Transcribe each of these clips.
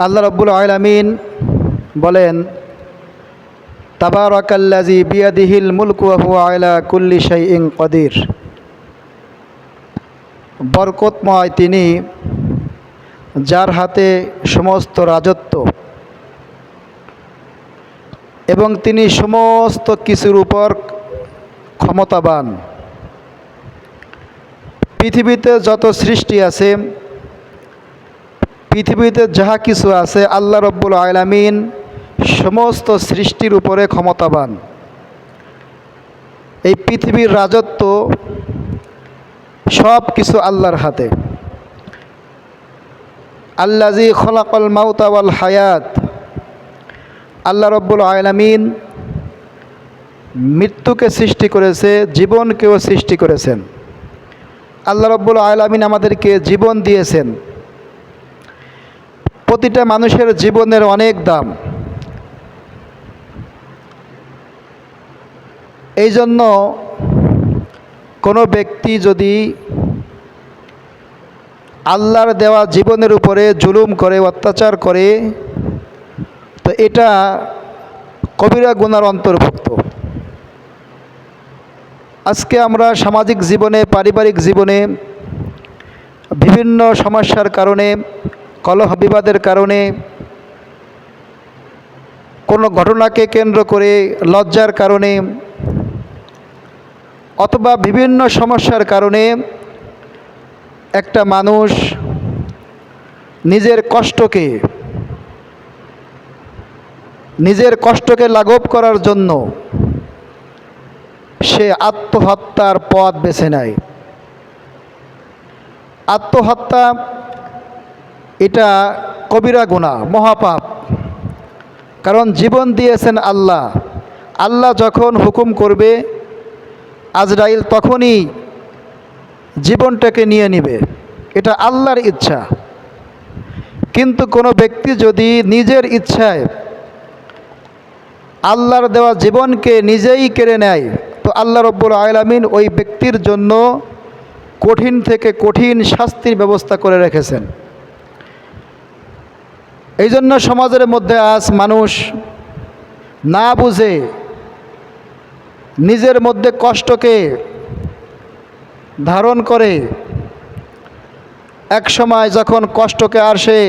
আল্লাহ রাব্বুল আলামিন বলেন, তাবারাকাল্লাযী বিয়াদিহিল মুলকু ওয়া হুয়া আলা কুল্লি শাইইন কাদির। বরকতময় তিনি, যার হাতে সমস্ত রাজত্ব এবং তিনি সমস্ত কিছুর উপর ক্ষমতাবান। পৃথিবীতে যত সৃষ্টি আছে, পৃথিবীতে যাহা কিছু আছে, আল্লাহ রাব্বুল আলামিন সমস্ত সৃষ্টির উপরে ক্ষমতাবান। এই পৃথিবীর রাজত্ব সব কিছু আল্লাহর হাতে। আল্লাযী খলাকাল মাউতা ওয়াল হায়াত, আল্লাহ রাব্বুল আলামিন মৃত্যুকে সৃষ্টি করেছে, জীবনকেও সৃষ্টি করেছেন। আল্লাহ রাব্বুল আলামিন আমাদেরকে জীবন দিয়েছেন। প্রতিটা মানুষের জীবনের অনেক দাম। এই জন্য কোনো ব্যক্তি যদি আল্লাহর দেওয়া জীবনের উপরে জুলুম করে, অত্যাচার করে, তো এটা কবিরা গুনার অন্তর্ভুক্ত। আজকে আমরা সামাজিক জীবনে, পারিবারিক জীবনে বিভিন্ন সমস্যার কারণে, কলহ বিবাদের কারণে, কোনো ঘটনাকে কেন্দ্র করে লজ্জার কারণে অথবা বিভিন্ন সমস্যার কারণে একটা মানুষ নিজের কষ্টকে লাঘব করার জন্য সে আত্মহত্যার পথ বেছে নেয়। আত্মহত্যা এটা কবিরা গুনাহ, মহাপাপ। কারণ জীবন দিয়েছেন আল্লাহ। আল্লাহ যখন হুকুম করবে, আজরাইল তখনই জীবনটাকে নিয়ে নেবে। এটা আল্লাহর ইচ্ছা। কিন্তু কোনো ব্যক্তি যদি নিজের ইচ্ছায় আল্লাহর দেওয়া জীবনকে নিজেই কেড়ে নেয়, তো আল্লাহ রাব্বুল আলামিন ওই ব্যক্তির জন্য কঠিন থেকে কঠিন শাস্তির ব্যবস্থা করে রেখেছেন। এই জন্য সমাজের মধ্যে আজ মানুষ না বুঝে নিজের মধ্যে কষ্টকে ধারণ করে, এক সময় যখন কষ্টকে আর সে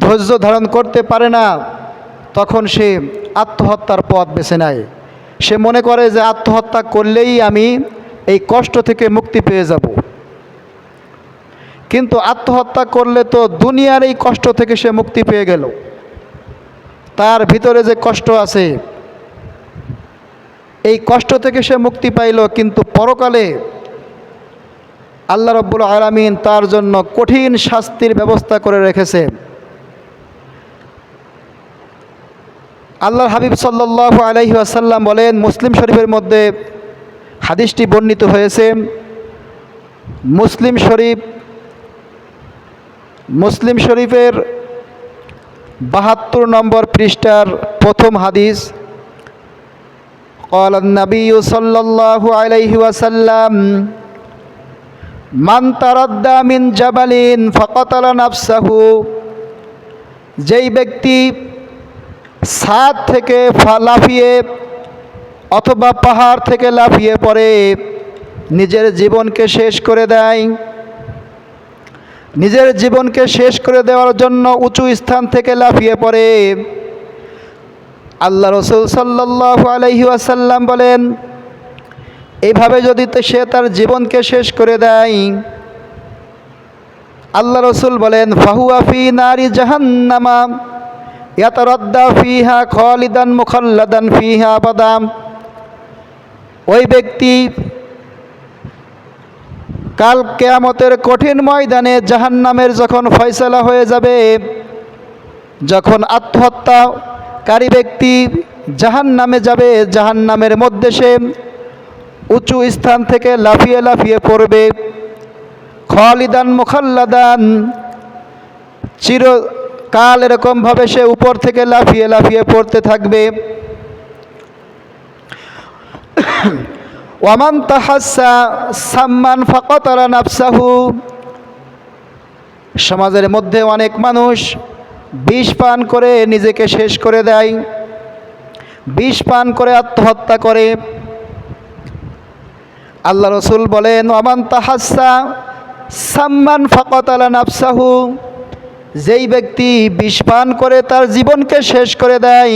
ধৈর্য ধারণ করতে পারে না, তখন সে আত্মহত্যার পথ বেছে নেয়। সে মনে করে যে আত্মহত্যা করলেই আমি এই কষ্ট থেকে মুক্তি পেয়ে যাব। কিন্তু আত্মহত্যা করলে তো দুনিয়ার এই কষ্ট থেকে সে মুক্তি পেয়ে গেল। তার ভিতরে যে কষ্ট আছে, এই কষ্ট থেকে সে মুক্তি পাইল, কিন্তু পরকালে আল্লাহ রাব্বুল আলামিন তার জন্য কঠিন শাস্তির ব্যবস্থা করে রেখেছে। আল্লাহর হাবিব সাল্লাল্লাহু আলাইহি ওয়াসাল্লাম বলেন, মুসলিম শরীফের মধ্যে হাদিসটি বর্ণিত হয়েছে। মুসলিম শরীফের ৭২ নম্বর পৃষ্ঠার প্রথম হাদিস। قال النبي صلى الله عليه وسلم من تردى من جبل فقتل نفسه, যেই ব্যক্তি ছাদ থেকে লাফিয়ে অথবা পাহাড় থেকে লাফিয়ে পড়ে নিজের জীবনকে শেষ করে দেয়, নিজের জীবনকে শেষ করে দেওয়ার জন্য উঁচু স্থান থেকে লাফিয়ে পড়ে, আল্লাহ রাসূল সাল্লাল্লাহু আলাইহি ওয়াসাল্লাম বলেন, এইভাবে যদি সে তার জীবনকে শেষ করে দেয়, আল্লাহ রাসূল বলেন, ফাহুয়া ফি নারি জাহান্নামা ইয়াতারাদ্দা ফিহা খালিদান মুখাল্লাদান ফিহা আবাদা। ওই ব্যক্তি কাল কিয়ামতের কঠিন ময়দানে জাহান্নামের যখন ফয়সালা হয়ে যাবে, যখন আত্মহত্যাকারী ব্যক্তি জাহান্নামে যাবে, জাহান্নামের মধ্যে সে উঁচু স্থান থেকে লাফিয়ে লাফিয়ে পড়বে, খালিদান মুখাল্লাদান, চিরকাল এরকমভাবে সে উপর থেকে লাফিয়ে লাফিয়ে পড়তে থাকবে। ওয়ামান তাহাসা সাম্মান ফাকাতালা নাফসাহু, সমাজের মধ্যে অনেক মানুষ বিষ পান করে নিজেকে শেষ করে দেয়, বিষ পান করে আত্মহত্যা করে। আল্লাহ রসুল বলেন, ওমান তাহাসা সাম্মান ফাকাতালা নাফসাহু, যেই ব্যক্তি বিষ পান করে তার জীবনকে শেষ করে দেয়,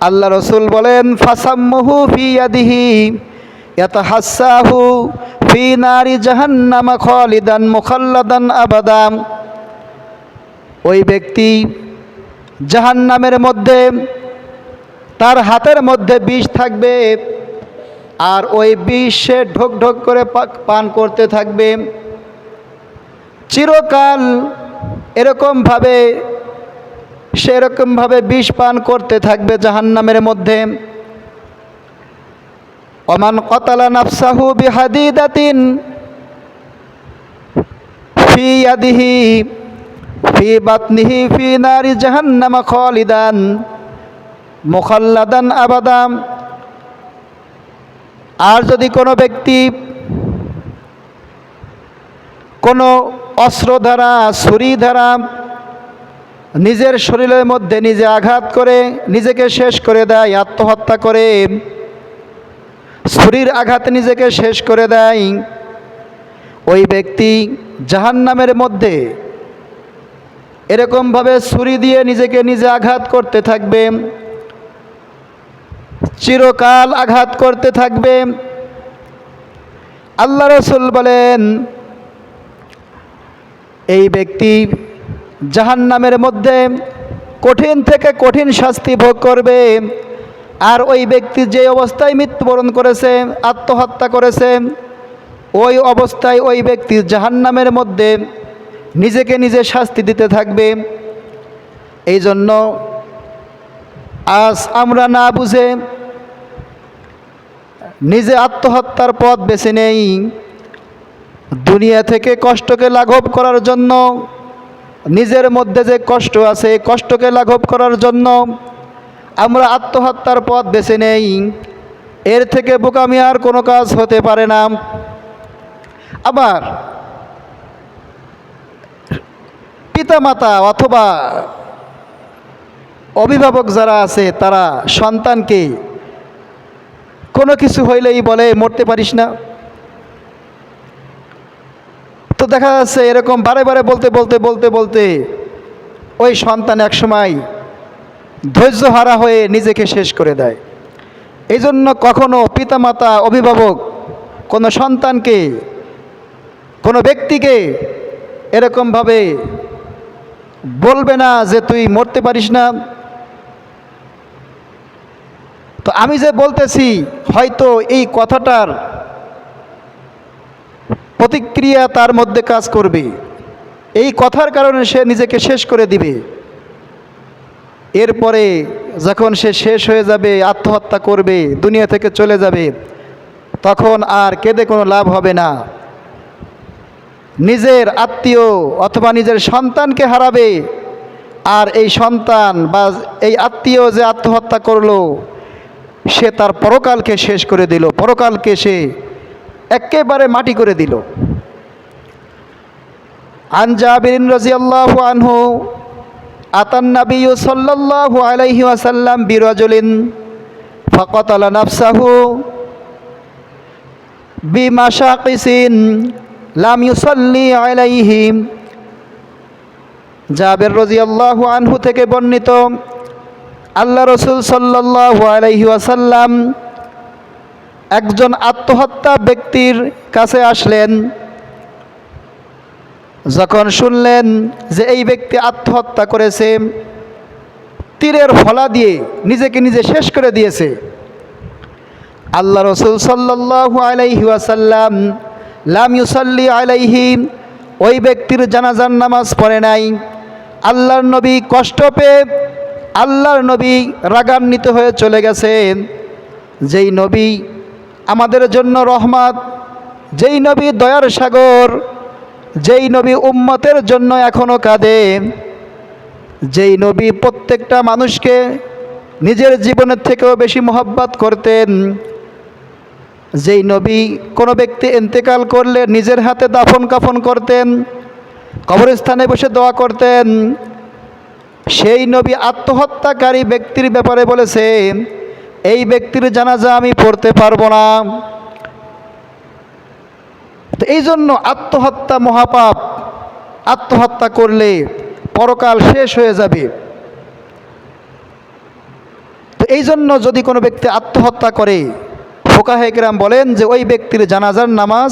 আল্লাহ রসুল বলেন ফাসাম্মুহু ফি ইয়াদিহি ইয়াতাহাসাহু ফি নারি জাহান্নামা খালিদান মুখাল্লাদান আবাদা, ওই ব্যক্তি জাহান্নামের মধ্যে তার হাতের মধ্যে বিষ থাকবে, আর ওই বিষ সে ঢোক ঢোক করে পান করতে থাকবে চিরকাল। সেরকমভাবে বিষ পান করতে থাকবে জাহান্নামের মধ্যে। ওমান কতালা নাফসাহু বিহাদিদাতিন ফি ইয়াদিহি ফি বাতনিহি ফি নারি জাহান্নামা খালিদান মুখাল্লাদান আবাদা, আর যদি কোনো ব্যক্তি কোনো অস্ত্র দ্বারা, ছুরি দ্বারা নিজের শরীরের মধ্যে নিজে আঘাত করে নিজেকে শেষ করে দেয়, আত্মহত্যা করে, ছুরির আঘাতে নিজেকে শেষ করে দেয়, ওই ব্যক্তি জাহান্নামের মধ্যে এরকমভাবে ছুরি দিয়ে নিজেকে নিজে আঘাত করতে থাকবে, চিরকাল আঘাত করতে থাকবে। আল্লাহ রসুল বলেন এই ব্যক্তি জাহান্নামের মধ্যে কঠিন থেকে কঠিন শাস্তি ভোগ করবে। আর ওই ব্যক্তি যে অবস্থায় মৃত্যুবরণ করেছে, আত্মহত্যা করেছে, ওই অবস্থায় ওই ব্যক্তি জাহান্নামের মধ্যে নিজেকে নিজে শাস্তি দিতে থাকবে। এই জন্য আজ আমরা না বুঝে নিজে আত্মহত্যার পথ বেছে নেই, দুনিয়া থেকে কষ্টকে লাঘব করার জন্য, নিজের মধ্যে যে কষ্ট আছে কষ্টকে লাঘব করার জন্য আমরা আত্মহত্যার পথ বেছে নেই। এর থেকে বোকামি আর কোনো কাজ হতে পারে না। আবার পিতামাতা অথবা অভিভাবক যারা আছে তারা সন্তানকে কোনো কিছু হইলেই বলে মরতে পারিস না। তো দেখা যাচ্ছে এরকম বারে বারে বলতে বলতে বলতে বলতে ওই সন্তান একসময় ধৈর্যহারা হয়ে নিজেকে শেষ করে দেয়। এই জন্য কখনো পিতামাতা, অভিভাবক কোনো সন্তানকে, কোনো ব্যক্তিকে এরকমভাবে বলবে না যে তুই মরতে পারিস না। তো আমি যে বলতেছি হয়তো এই কথাটার প্রতিক্রিয়া তার মধ্যে কাজ করবে, এই কথার কারণে সে নিজেকে শেষ করে দিবে। এরপরে যখন সে শেষ হয়ে যাবে, আত্মহত্যা করবে, দুনিয়া থেকে চলে যাবে, তখন আর কেঁদে কোনো লাভ হবে না। নিজের আত্মীয় অথবা নিজের সন্তানকে হারাবে, আর এই সন্তান বা এই আত্মীয় যে আত্মহত্যা করলো সে তার পরকালকে শেষ করে দিল, পরকালকে সে একেবারে মাটি করে দিল। আন জাবির রাদিয়াল্লাহু আনহু আতান নবী সাল্লাল্লাহু আলাইহি ওয়াসাল্লাম বিরাজুলিন ফাকাতালা নাফসাহু বিমাশাকিসিন লাম ইউসাল্লি আলাইহি। জাবির রাদিয়াল্লাহু আনহু থেকে বর্ণিত, আল্লাহ রসুল সাল্লাল্লাহু আলাইহি ওয়াসাল্লাম একজন আত্মহত্যা ব্যক্তির কাছে আসলেন। যখন শুনলেন যে এই ব্যক্তি আত্মহত্যা করেছে, তীরের ফলা দিয়ে নিজেকে নিজে শেষ করে দিয়েছে, আল্লাহ রসুল সাল্লাল্লাহু আলাইহি ওয়াসাল্লাম লাম ইউসাল্লি আলাইহি, ওই ব্যক্তির জানাজার নামাজ পড়ে নাই। আল্লাহর নবী কষ্ট পেয়ে, আল্লাহর নবী রাগান্বিত হয়ে চলে গেছেন। যেই নবী আমাদের জন্য রহমত, যেই নবী দয়ার সাগর, যেই নবী উম্মতের জন্য এখনও কাঁদে, যেই নবী প্রত্যেকটা মানুষকে নিজের জীবনের থেকেও বেশি মহব্বত করতেন, যেই নবী কোনো ব্যক্তি ইন্তেকাল করলে নিজের হাতে দাফন কাফন করতেন, কবরস্থানে বসে দোয়া করতেন। সেই নবী আত্মহত্যাকারী ব্যক্তির ব্যাপারে বলেছে, এই ব্যক্তির জানাজা আমি পড়তে পারবো না। তো এই জন্য আত্মহত্যা মহাপাপ। আত্মহত্যা করলে পরকাল শেষ হয়ে যাবে। তো এই জন্য যদি কোনো ব্যক্তি আত্মহত্যা করে, ফুকাহে কেরাম বলেন যে ওই ব্যক্তির জানাজার নামাজ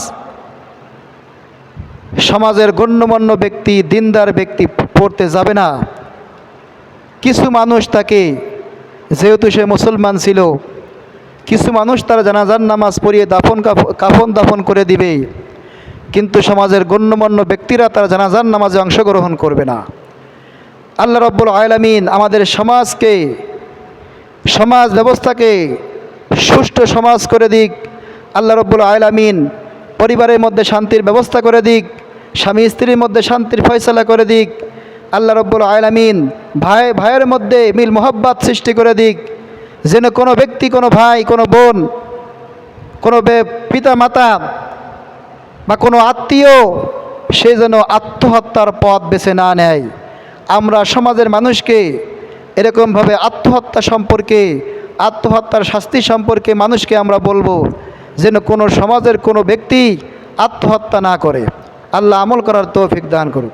সমাজের গণ্যমান্য ব্যক্তি, দিনদার ব্যক্তি পড়তে যাবে না। কিছু মানুষ তাকে, যেহেতু সে মুসলমান ছিল, কিছু মানুষ তার জানাজার নামাজ পড়িয়ে কাফন দাফন করে দিবে, কিন্তু সমাজের গণ্যমান্য ব্যক্তিরা তার জানাজার নামাজে অংশগ্রহণ করবে না। আল্লাহ রাব্বুল আলামিন আমাদের সমাজ ব্যবস্থাকে সুষ্ঠু সমাজ করে দিক। আল্লাহ রাব্বুল আলামিন পরিবারের মধ্যে শান্তির ব্যবস্থা করে দিক, স্বামী স্ত্রীর মধ্যে শান্তির ফয়সালা করে দিক। আল্লাহ রাব্বুল আলামিন ভাইয়ের মধ্যে মিল মোহাব্বত সৃষ্টি করে দিক, যেন কোনো ব্যক্তি, কোনো ভাই, কোনো বোন, কোনো পিতা মাতা বা কোনো আত্মীয় সে যেন আত্মহত্যার পথ বেছে না নেয়। আমরা সমাজের মানুষকে এরকমভাবে আত্মহত্যার শাস্তি সম্পর্কে মানুষকে আমরা বলবো, যেন কোনো সমাজের কোনো ব্যক্তি আত্মহত্যা না করে। আল্লাহ আমল করার তৌফিক দান করুক।